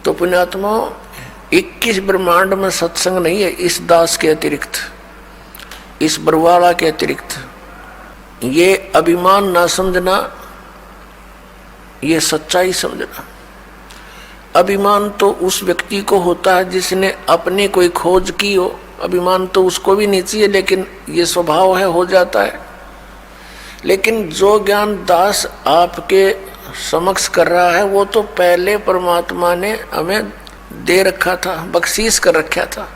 तो पुण्यात्मा 21 ब्रह्मांड में सत्संग नहीं है इस दास के अतिरिक्त, इस बरवाला के अतिरिक्त। ये अभिमान ना समझना, ये सच्चाई समझना। अभिमान तो उस व्यक्ति को होता है जिसने अपनी कोई खोज की हो। अभिमान तो उसको भी नहीं चाहिए, लेकिन ये स्वभाव है, हो जाता है। लेकिन जो ज्ञान दास आपके समक्ष कर रहा है वो तो पहले परमात्मा ने हमें दे रखा था, बख्शीश कर रखा था।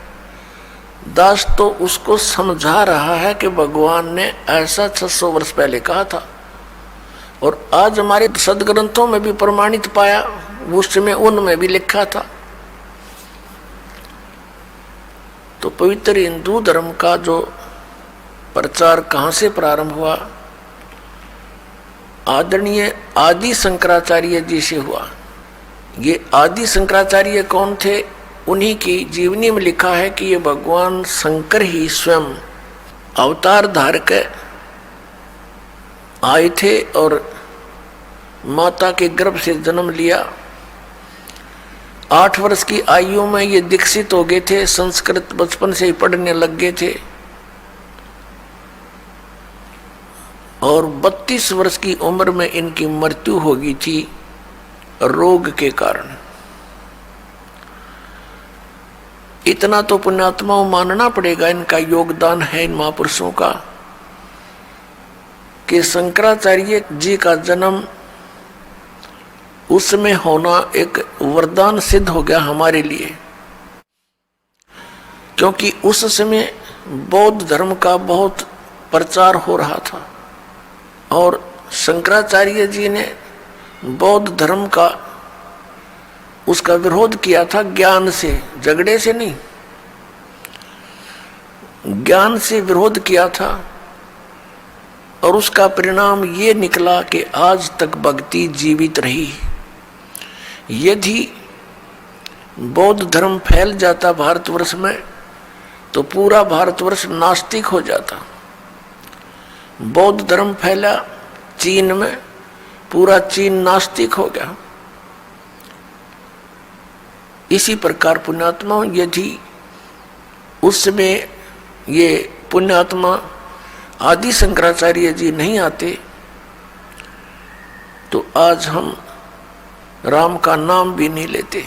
दास तो उसको समझा रहा है कि भगवान ने ऐसा 600 वर्ष पहले कहा था, और आज हमारे सदग्रंथों में भी प्रमाणित पाया, उस समय उनमें भी लिखा था। तो पवित्र हिंदू धर्म का जो प्रचार कहाँ से प्रारंभ हुआ? आदरणीय आदि शंकराचार्य जी से हुआ। ये आदि शंकराचार्य कौन थे? उन्हीं की जीवनी में लिखा है कि ये भगवान शंकर ही स्वयं अवतार धार के आए थे और माता के गर्भ से जन्म लिया। 8 वर्ष की आयु में ये दीक्षित हो गए थे, संस्कृत बचपन से ही पढ़ने लग गए थे, और 32 वर्ष की उम्र में इनकी मृत्यु हो गई थी रोग के कारण। इतना तो पुण्यात्माओं मानना पड़ेगा, इनका योगदान है इन महापुरुषों का, कि शंकराचार्य जी का जन्म उसमें होना एक वरदान सिद्ध हो गया हमारे लिए। क्योंकि उस समय बौद्ध धर्म का बहुत प्रचार हो रहा था, और शंकराचार्य जी ने बौद्ध धर्म का उसका विरोध किया था ज्ञान से, झगड़े से नहीं, ज्ञान से विरोध किया था। और उसका परिणाम ये निकला कि आज तक भक्ति जीवित रही। यदि बौद्ध धर्म फैल जाता भारतवर्ष में तो पूरा भारतवर्ष नास्तिक हो जाता। बौद्ध धर्म फैला चीन में, पूरा चीन नास्तिक हो गया। इसी प्रकार पुण्यात्मा, यदि उस समय ये पुण्यात्मा आदि शंकराचार्य जी नहीं आते तो आज हम राम का नाम भी नहीं लेते।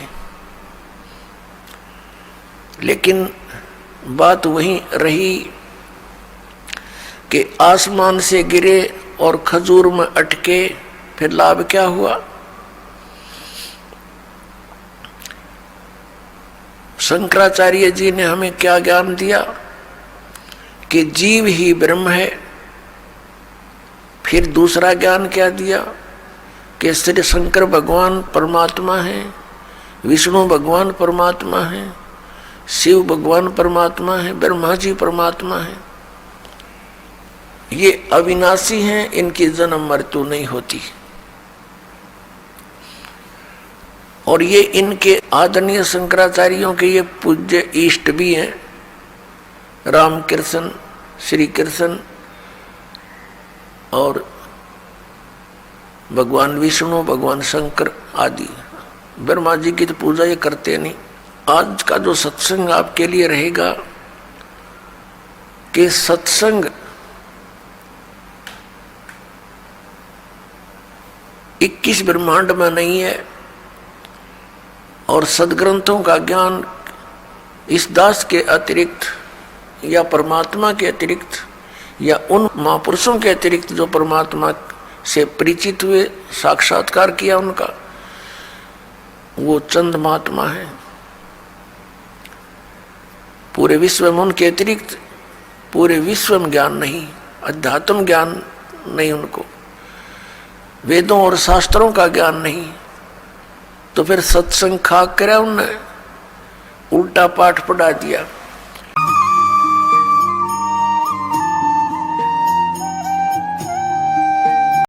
लेकिन बात वहीं रही कि आसमान से गिरे और खजूर में अटके, फिर लाभ क्या हुआ? शंकराचार्य जी ने हमें क्या ज्ञान दिया कि जीव ही ब्रह्म है। फिर दूसरा ज्ञान क्या दिया कि श्री शंकर भगवान परमात्मा है, विष्णु भगवान परमात्मा है, शिव भगवान परमात्मा है, ब्रह्मा जी परमात्मा है। ये अविनाशी हैं, इनकी जन्म मृत्यु नहीं होती। और ये इनके आदरणीय शंकराचार्यों के ये पूज्य इष्ट भी हैं, रामकृष्ण, श्री कृष्ण और भगवान विष्णु, भगवान शंकर आदि। ब्रह्मा जी की तो पूजा ये करते नहीं। आज का जो सत्संग आपके लिए रहेगा कि सत्संग 21 ब्रह्मांड में नहीं है, और सदग्रंथों का ज्ञान इस दास के अतिरिक्त या परमात्मा के अतिरिक्त या उन महापुरुषों के अतिरिक्त जो परमात्मा से परिचित हुए, साक्षात्कार किया उनका, वो चंद महात्मा है। पूरे विश्व में उनके अतिरिक्त पूरे विश्व में ज्ञान नहीं, अध्यात्म ज्ञान नहीं उनको, वेदों और शास्त्रों का ज्ञान नहीं। तो फिर सत्संग खाक करा उनने, उल्टा पाठ पढ़ा दिया।